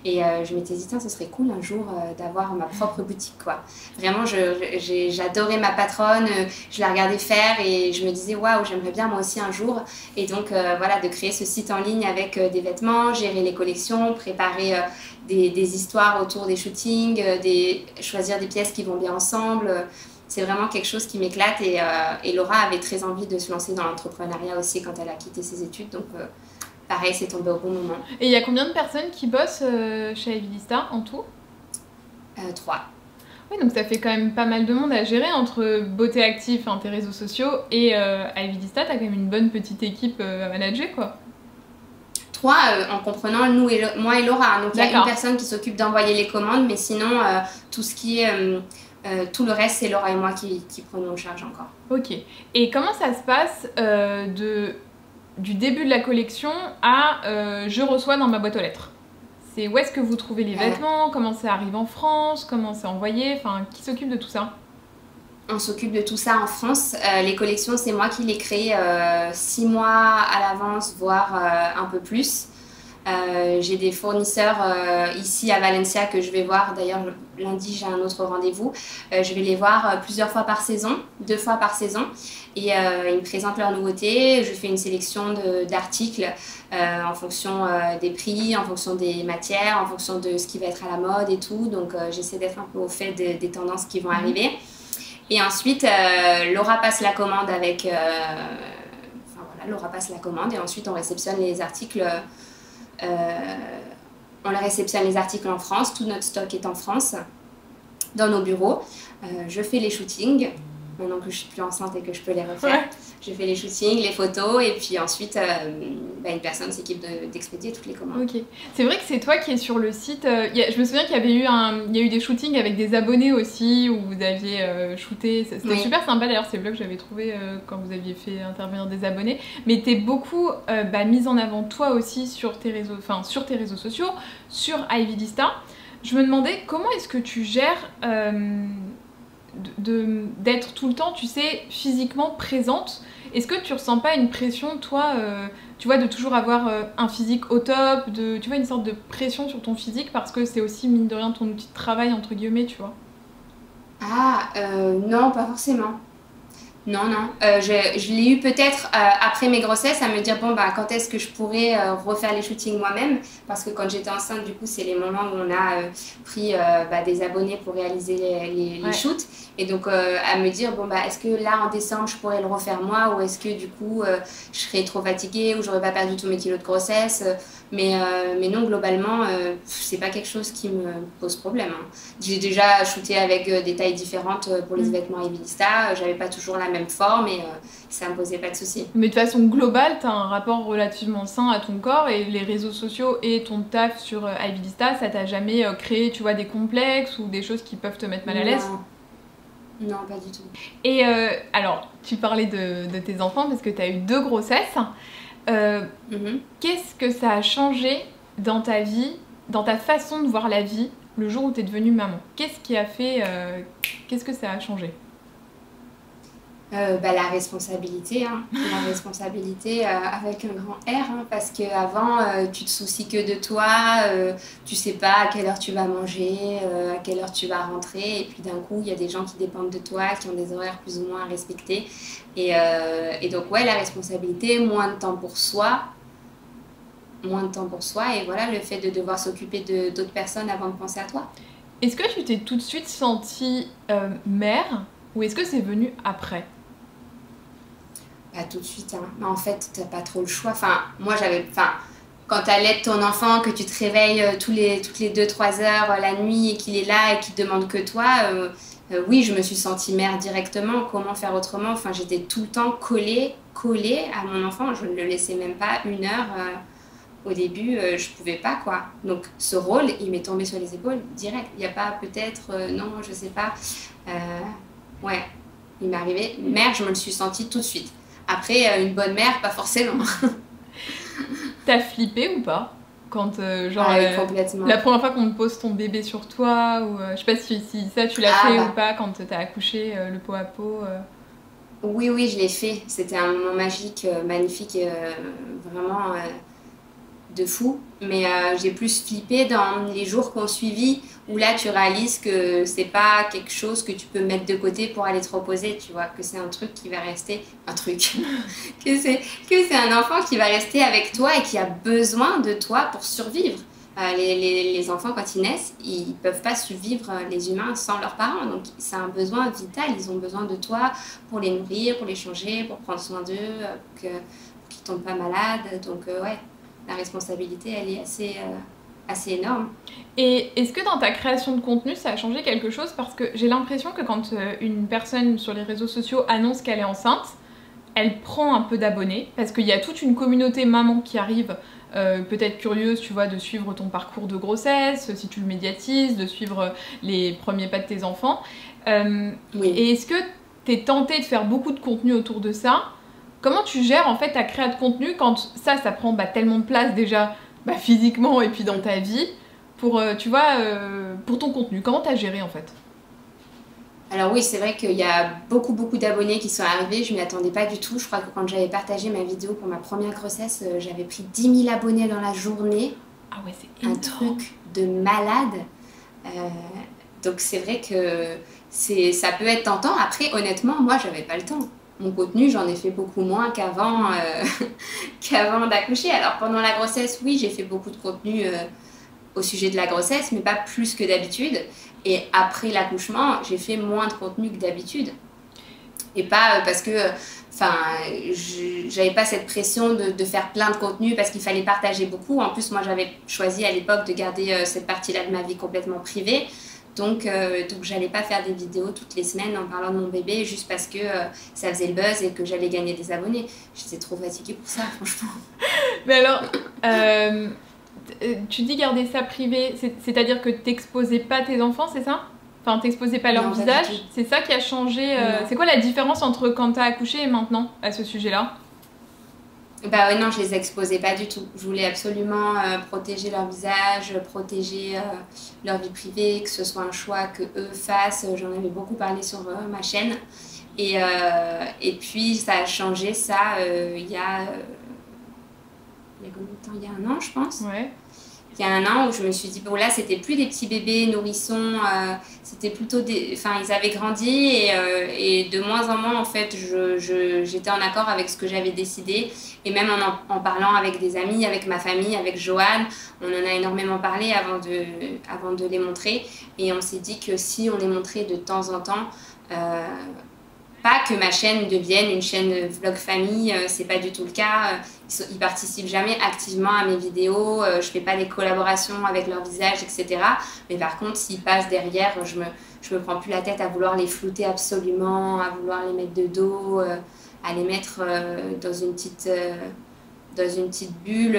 Et je m'étais dit, ce serait cool un jour d'avoir ma propre boutique, quoi. Vraiment, j'adorais ma patronne, je la regardais faire et je me disais, waouh, j'aimerais bien moi aussi un jour. Et donc, voilà, de créer ce site en ligne avec des vêtements, gérer les collections, préparer des histoires autour des shootings, choisir des pièces qui vont bien ensemble. C'est vraiment quelque chose qui m'éclate et Laura avait très envie de se lancer dans l'entrepreneuriat aussi quand elle a quitté ses études. Donc pareil, c'est tombé au bon moment. Et il y a combien de personnes qui bossent chez Ivy Lista en tout? 3. Oui, donc ça fait quand même pas mal de monde à gérer entre Beauté Active, tes réseaux sociaux et Ivy Lista, t'as quand même une bonne petite équipe à manager, quoi. 3 en comprenant moi et Laura. Donc il y a une personne qui s'occupe d'envoyer les commandes, mais sinon tout ce qui est tout le reste c'est Laura et moi qui prenons en charge encore. Ok. Et comment ça se passe du début de la collection à je reçois dans ma boîte aux lettres? C'est où est-ce que vous trouvez les vêtements? Comment ça arrive en France? Comment c'est envoyé? Enfin, qui s'occupe de tout ça? On s'occupe de tout ça en France. Les collections, c'est moi qui les crée 6 mois à l'avance, voire un peu plus. J'ai des fournisseurs ici à Valencia que je vais voir. D'ailleurs, lundi, j'ai un autre rendez-vous. Je vais les voir plusieurs fois par saison, 2 fois par saison. Et ils me présentent leurs nouveautés. Je fais une sélection d'articles en fonction des prix, en fonction des matières, en fonction de ce qui va être à la mode et tout. Donc, j'essaie d'être un peu au fait des tendances qui vont arriver. Et ensuite, Laura passe la commande avec... Laura passe la commande et ensuite on réceptionne les articles On réceptionne les articles en France, tout notre stock est en France, dans nos bureaux. Je fais les shootings, maintenant que je suis plus enceinte et que je peux les refaire. Ouais. Je fais les shootings, les photos, et puis ensuite, une personne s'équipe d'expédier toutes les commandes. Ok. C'est vrai que c'est toi qui es sur le site. Je me souviens qu'il y a eu des shootings avec des abonnés aussi, où vous aviez shooté. C'était super sympa d'ailleurs, ces vlogs que j'avais trouvé quand vous aviez fait intervenir des abonnés. Mais t'es beaucoup mise en avant toi aussi sur tes réseaux sociaux, sur Ivy Lista. Je me demandais comment est-ce que tu gères d'être tout le temps, tu sais, physiquement présente. Est-ce que tu ressens pas une pression, toi, tu vois, de toujours avoir un physique au top, tu vois, une sorte de pression sur ton physique parce que c'est aussi, mine de rien, ton outil de travail, entre guillemets, tu vois? Non, pas forcément. Non. Je l'ai eu peut-être après mes grossesses à me dire quand est-ce que je pourrais refaire les shootings moi-même, parce que quand j'étais enceinte, du coup, c'est les moments où on a pris des abonnés pour réaliser les shoots. Et donc à me dire est-ce que là en décembre je pourrais le refaire moi, ou est-ce que du coup je serais trop fatiguée ou j'aurais pas perdu tous mes kilos de grossesse. Mais non, globalement, c'est pas quelque chose qui me pose problème. Hein. J'ai déjà shooté avec des tailles différentes pour les vêtements Ivy Lista. J'avais pas toujours la même forme et ça me posait pas de soucis. Mais de façon globale, tu as un rapport relativement sain à ton corps, et les réseaux sociaux et ton taf sur Ivy Lista, ça t'a jamais créé, tu vois, des complexes ou des choses qui peuvent te mettre mal à l'aise? Non, pas du tout. Et alors, tu parlais de tes enfants parce que tu as eu 2 grossesses. Qu'est-ce que ça a changé dans ta vie, dans ta façon de voir la vie, le jour où tu es devenue maman? Qu'est-ce qui a fait... qu'est-ce que ça a changé? La responsabilité, hein. La responsabilité avec un grand R, hein, parce qu'avant, tu te soucies que de toi, tu sais pas à quelle heure tu vas manger, à quelle heure tu vas rentrer, et puis d'un coup, il y a des gens qui dépendent de toi, qui ont des horaires plus ou moins à respecter, et donc la responsabilité, moins de temps pour soi, et voilà, le fait de devoir s'occuper d'autres personnes avant de penser à toi. Est-ce que tu t'es tout de suite sentie mère, ou est-ce que c'est venu après? Pas tout de suite, hein. Mais en fait, t'as pas trop le choix. Quand t'allaites ton enfant, que tu te réveilles toutes les 2-3 heures la nuit et qu'il est là et qu'il demande que toi, oui, je me suis sentie mère directement. Comment faire autrement? Enfin, j'étais tout le temps collée à mon enfant. Je ne le laissais même pas une heure. Au début, je pouvais pas, quoi. Donc, ce rôle, il m'est tombé sur les épaules direct. Il n'y a pas peut-être, non, je sais pas. Il m'est arrivé. Mère, je me le suis sentie tout de suite. Après, une bonne mère, pas forcément. T'as flippé ou pas? Quand, complètement. La première fois qu'on te pose ton bébé sur toi, ou je sais pas si ça tu l'as fait ou pas, quand t'as accouché, le pot à pot. Oui, je l'ai fait. C'était un moment magique, magnifique, vraiment de fou. Mais j'ai plus flippé dans les jours qu'on suivi, où là tu réalises que c'est pas quelque chose que tu peux mettre de côté pour aller te reposer, tu vois, que c'est un truc qui va rester que c'est un enfant qui va rester avec toi et qui a besoin de toi pour survivre. Les enfants, quand ils naissent, ils peuvent pas survivre, les humains, sans leurs parents, donc c'est un besoin vital. Ils ont besoin de toi pour les nourrir, pour les changer, pour prendre soin d'eux, pour qu'ils tombent pas malades. Donc la responsabilité, elle est assez énorme. Et est-ce que dans ta création de contenu, ça a changé quelque chose? Parce que j'ai l'impression que quand une personne sur les réseaux sociaux annonce qu'elle est enceinte, elle prend un peu d'abonnés, parce qu'il y a toute une communauté maman qui arrive, peut-être curieuse, tu vois, de suivre ton parcours de grossesse, si tu le médiatises, de suivre les premiers pas de tes enfants. Oui. Et est-ce que t'es tentée de faire beaucoup de contenu autour de ça? Comment tu gères en fait ta créa de contenu quand ça prend tellement de place déjà physiquement et puis dans ta vie pour, tu vois, pour ton contenu? Comment t'as géré en fait? Alors oui, c'est vrai qu'il y a beaucoup d'abonnés qui sont arrivés, je m'y attendais pas du tout. Je crois que quand j'avais partagé ma vidéo pour ma première grossesse, j'avais pris 10 000 abonnés dans la journée. Ah ouais, c'est énorme. Un truc de malade. Donc c'est vrai que ça peut être tentant. Après, honnêtement, moi, j'avais pas le temps. Mon contenu, j'en ai fait beaucoup moins qu'avant d'accoucher. Alors pendant la grossesse, oui, j'ai fait beaucoup de contenu au sujet de la grossesse, mais pas plus que d'habitude. Et après l'accouchement, j'ai fait moins de contenu que d'habitude. Et pas parce que j'avais pas cette pression de faire plein de contenu parce qu'il fallait partager beaucoup. En plus, moi, j'avais choisi à l'époque de garder cette partie-là de ma vie complètement privée. Donc j'allais pas faire des vidéos toutes les semaines en parlant de mon bébé juste parce que ça faisait le buzz et que j'allais gagner des abonnés. J'étais trop fatiguée pour ça, franchement. Mais alors, tu dis garder ça privé, c'est-à-dire que t'exposais pas tes enfants, c'est ça? Enfin, t'exposais pas leur visage? C'est ça qui a changé c'est quoi la différence entre quand t'as accouché et maintenant à ce sujet-là? Bah ouais, non, je les exposais pas du tout. Je voulais absolument protéger leur visage, protéger leur vie privée, que ce soit un choix que eux fassent. J'en avais beaucoup parlé sur ma chaîne. Et puis, ça a changé, ça, il y a combien de temps? Il y a un an, je pense. Ouais. Il y a un an où je me suis dit, bon là, c'était plus des petits bébés nourrissons, c'était plutôt des... Enfin, ils avaient grandi et de moins en moins, en fait, j'étais en accord avec ce que j'avais décidé. Et même en parlant avec des amis, avec ma famille, avec Joanne, on en a énormément parlé avant de les montrer. Et on s'est dit que si on les montrait de temps en temps, pas que ma chaîne devienne une chaîne vlog famille, c'est pas du tout le cas. Ils participent jamais activement à mes vidéos, je fais pas des collaborations avec leur visage, etc. Mais par contre, s'ils passent derrière, je me prends plus la tête à vouloir les flouter absolument, à vouloir les mettre de dos, à les mettre dans une petite bulle.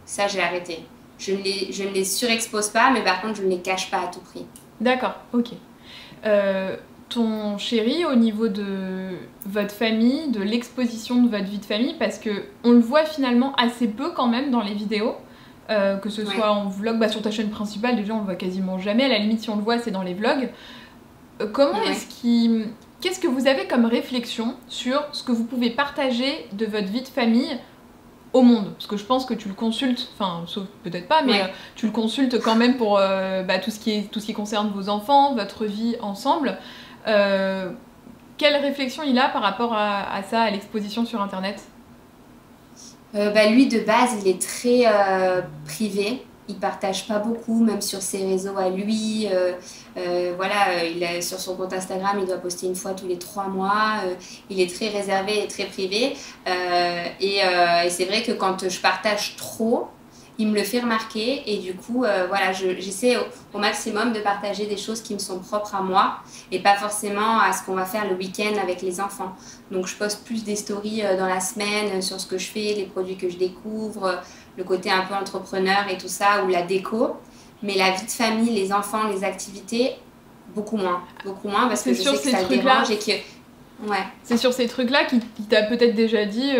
Ça, j'ai arrêté. Je ne les surexpose pas, mais par contre, je ne les cache pas à tout prix. D'accord, ok. Ton chéri, au niveau de votre famille, de l'exposition de votre vie de famille, parce que on le voit finalement assez peu quand même dans les vidéos, que ce soit en vlog, bah sur ta chaîne principale déjà on le voit quasiment jamais, à la limite si on le voit c'est dans les vlogs. Qu'est-ce que vous avez comme réflexion sur ce que vous pouvez partager de votre vie de famille au monde? Parce que je pense que tu le consultes, enfin sauf peut-être pas, mais tu le consultes quand même pour tout ce qui concerne vos enfants, votre vie ensemble. Quelle réflexion il a par rapport à ça, à l'exposition sur internet? Lui de base il est très privé, il partage pas beaucoup même sur ses réseaux à lui, sur son compte Instagram il doit poster une fois tous les 3 mois, il est très réservé et très privé et c'est vrai que quand je partage trop il me le fait remarquer et du coup j'essaie au maximum de partager des choses qui me sont propres à moi et pas forcément à ce qu'on va faire le week-end avec les enfants. Donc je poste plus des stories dans la semaine sur ce que je fais, les produits que je découvre, le côté un peu entrepreneur et tout ça, ou la déco. Mais la vie de famille, les enfants, les activités, beaucoup moins parce que je sais que ça le dérange et que... Ouais. C'est sur ces trucs-là qui t'a peut-être déjà dit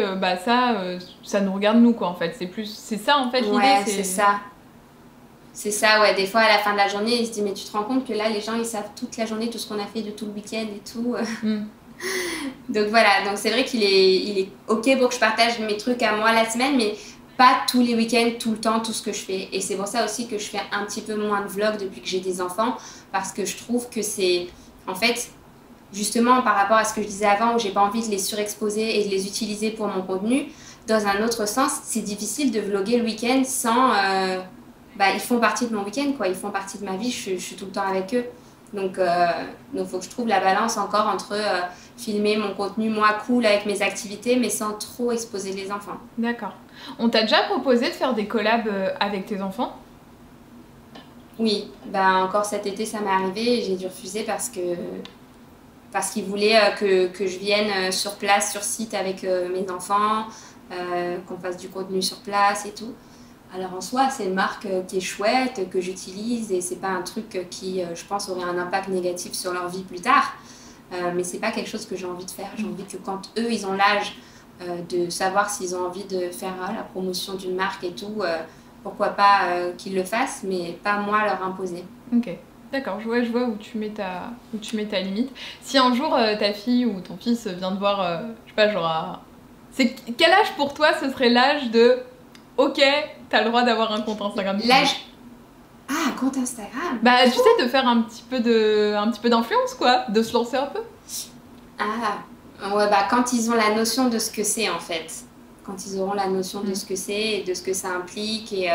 ça nous regarde nous quoi en fait. C'est ça en fait l'idée. Ouais, c'est ça. C'est ça, ouais. Des fois à la fin de la journée, il se dit mais tu te rends compte que là les gens ils savent toute la journée tout ce qu'on a fait de tout le week-end et tout. Donc voilà, donc c'est vrai qu'il est ok pour que je partage mes trucs à moi la semaine, mais pas tous les week-ends, tout le temps, tout ce que je fais. Et c'est pour ça aussi que je fais un petit peu moins de vlogs depuis que j'ai des enfants, parce que je trouve que c'est en fait... Justement, par rapport à ce que je disais avant, où j'ai pas envie de les surexposer et de les utiliser pour mon contenu, dans un autre sens, c'est difficile de vlogger le week-end sans... ils font partie de mon week-end, quoi. Ils font partie de ma vie, je suis tout le temps avec eux. Donc, faut que je trouve la balance encore entre filmer mon contenu, moi, cool, avec mes activités, mais sans trop exposer les enfants. D'accord. On t'a déjà proposé de faire des collabs avec tes enfants? Oui, encore cet été, ça m'est arrivé et j'ai dû refuser parce qu'ils voulaient que je vienne sur place, sur site avec mes enfants, qu'on fasse du contenu sur place et tout. Alors en soi, c'est une marque qui est chouette, que j'utilise et c'est pas un truc qui, je pense, aurait un impact négatif sur leur vie plus tard. Mais c'est pas quelque chose que j'ai envie de faire. J'ai envie que quand eux, ils ont l'âge de savoir s'ils ont envie de faire la promotion d'une marque et tout, pourquoi pas qu'ils le fassent, mais pas moi leur imposer. Ok. D'accord, je vois où tu mets ta limite. Si un jour ta fille ou ton fils vient te voir, je sais pas, genre... Quel âge pour toi ce serait l'âge de... Ok, t'as le droit d'avoir un compte Instagram? L'âge... Ah, compte Instagram? Tu sais, de faire un petit peu d'influence, quoi. De se lancer un peu. Ah, ouais, quand ils ont la notion de ce que c'est, en fait. Quand ils auront la notion de ce que c'est et de ce que ça implique et...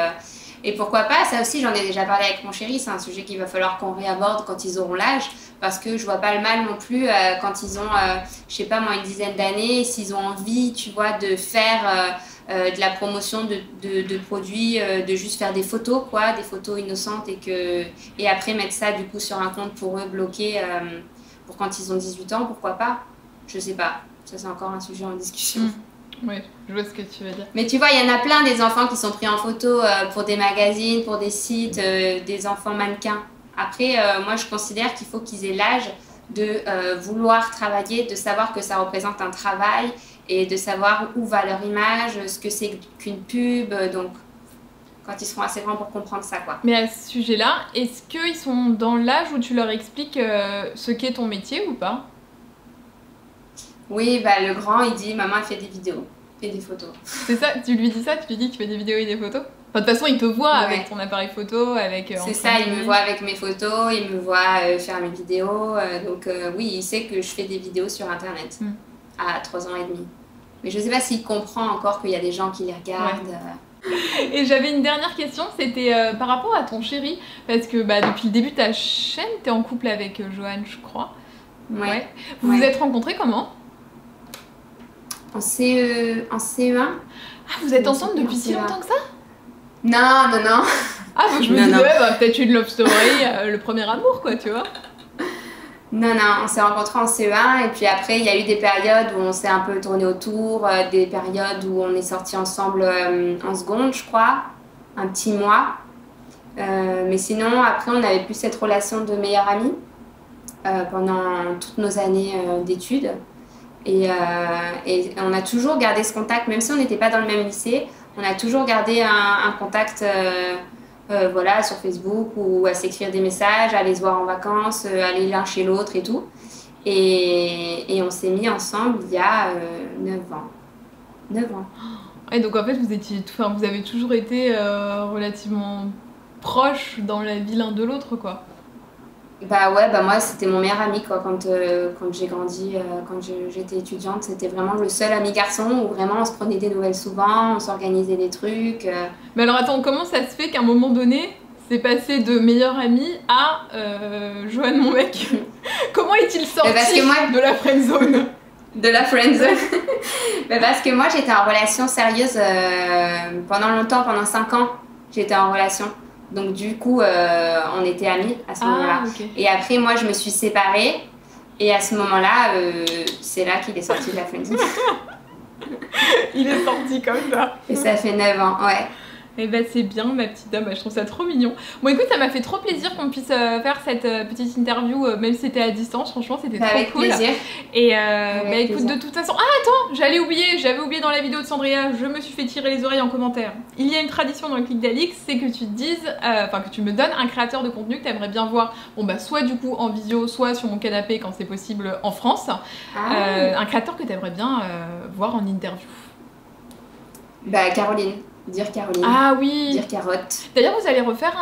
Et pourquoi pas, ça aussi j'en ai déjà parlé avec mon chéri, c'est un sujet qu'il va falloir qu'on réaborde quand ils auront l'âge, parce que je vois pas le mal non plus quand ils ont, je sais pas moi, une dizaine d'années, s'ils ont envie, tu vois, de faire de la promotion de produits, de juste faire des photos, quoi, des photos innocentes et après mettre ça du coup sur un compte pour eux bloqué pour quand ils ont 18 ans, pourquoi pas? Je sais pas, ça c'est encore un sujet en discussion. Oui, je vois ce que tu veux dire. Mais tu vois, il y en a plein des enfants qui sont pris en photo pour des magazines, pour des sites, des enfants mannequins. Après, moi, je considère qu'il faut qu'ils aient l'âge de vouloir travailler, de savoir que ça représente un travail et de savoir où va leur image, ce que c'est qu'une pub. Donc, quand ils seront assez grands pour comprendre ça, quoi. Mais à ce sujet-là, est-ce qu'ils sont dans l'âge où tu leur expliques ce qu'est ton métier ou pas? Oui, bah, le grand, il dit « Maman, elle fait des vidéos et des photos. » C'est ça, tu lui dis ça? Tu lui dis que tu fais des vidéos et des photos? Enfin, de toute façon, il te voit avec ton appareil photo, avec... c'est ça, il me voit avec mes photos, il me voit faire mes vidéos. Donc oui, il sait que je fais des vidéos sur Internet à 3 ans et demi. Mais je sais pas s'il comprend encore qu'il y a des gens qui les regardent. Ouais. Et j'avais une dernière question, c'était par rapport à ton chéri, parce que bah, depuis le début de ta chaîne, t'es en couple avec Johan, je crois. Ouais. Vous vous êtes rencontrés comment? En CE1. Ah, vous êtes ensemble depuis si longtemps que ça? Non. Ah, donc je me disais, bah, peut-être une love story, le premier amour, quoi, tu vois. Non, on s'est rencontrés en CE1 et puis après, il y a eu des périodes où on s'est un peu tourné autour, des périodes où on est sortis ensemble en seconde, je crois, un petit mois. Mais sinon, après, on n'avait plus cette relation de meilleure amie pendant toutes nos années d'études. Et on a toujours gardé ce contact, même si on n'était pas dans le même lycée, on a toujours gardé un contact voilà, sur Facebook ou à s'écrire des messages, à aller se voir en vacances, aller l'un chez l'autre et tout. Et on s'est mis ensemble il y a 9 ans. 9 ans. Et donc en fait, vous avez toujours été relativement proches dans la vie l'un de l'autre, quoi. Bah ouais, bah moi c'était mon meilleur ami quoi, quand j'ai grandi, quand j'étais étudiante, c'était vraiment le seul ami garçon où vraiment on se prenait des nouvelles souvent, on s'organisait des trucs. Mais alors attends, comment ça se fait qu'à un moment donné, c'est passé de meilleur ami à Johan mon mec? Comment est-il sorti de la friendzone? De la friendzone. Parce que moi j'étais en relation sérieuse pendant longtemps, pendant 5 ans, j'étais en relation. Donc du coup, on était amis à ce moment-là. Okay. Et après, moi, je me suis séparée. Et à ce moment-là, c'est là qu'il est sorti de la friendzone. Il est sorti comme ça. Et ça fait 9 ans, ouais. Et bah c'est bien ma petite dame, je trouve ça trop mignon. Bon écoute, ça m'a fait trop plaisir qu'on puisse faire cette petite interview, même si c'était à distance, franchement c'était trop avec cool. Plaisir. Et bah écoute, de toute façon... Ah attends, j'avais oublié dans la vidéo de Sandria, je me suis fait tirer les oreilles en commentaire. Il y a une tradition dans le Clic d'Alix, c'est que tu te dises, enfin que tu me donnes un créateur de contenu que tu aimerais bien voir, bon bah soit du coup en visio, soit sur mon canapé quand c'est possible en France. Un créateur que tu aimerais bien voir en interview. Bah Caroline. Dire Caroline. Ah oui. Dire Carotte. D'ailleurs, vous allez refaire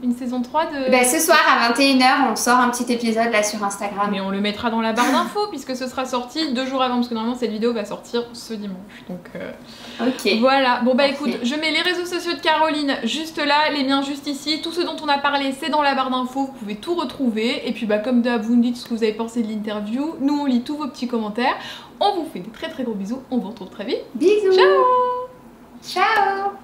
une saison 3 de... Bah, ce soir à 21 h, on sort un petit épisode là sur Instagram. Mais on le mettra dans la barre d'infos puisque ce sera sorti 2 jours avant, parce que normalement cette vidéo va sortir ce dimanche. Donc ok. Voilà. Bon bah écoute, je mets les réseaux sociaux de Caroline juste là, les miens juste ici. Tout ce dont on a parlé, c'est dans la barre d'infos. Vous pouvez tout retrouver. Et puis bah comme d'hab, vous me dites ce que vous avez pensé de l'interview. Nous, on lit tous vos petits commentaires. On vous fait des très gros bisous. On vous retrouve très vite. Bisous. Ciao. Ciao.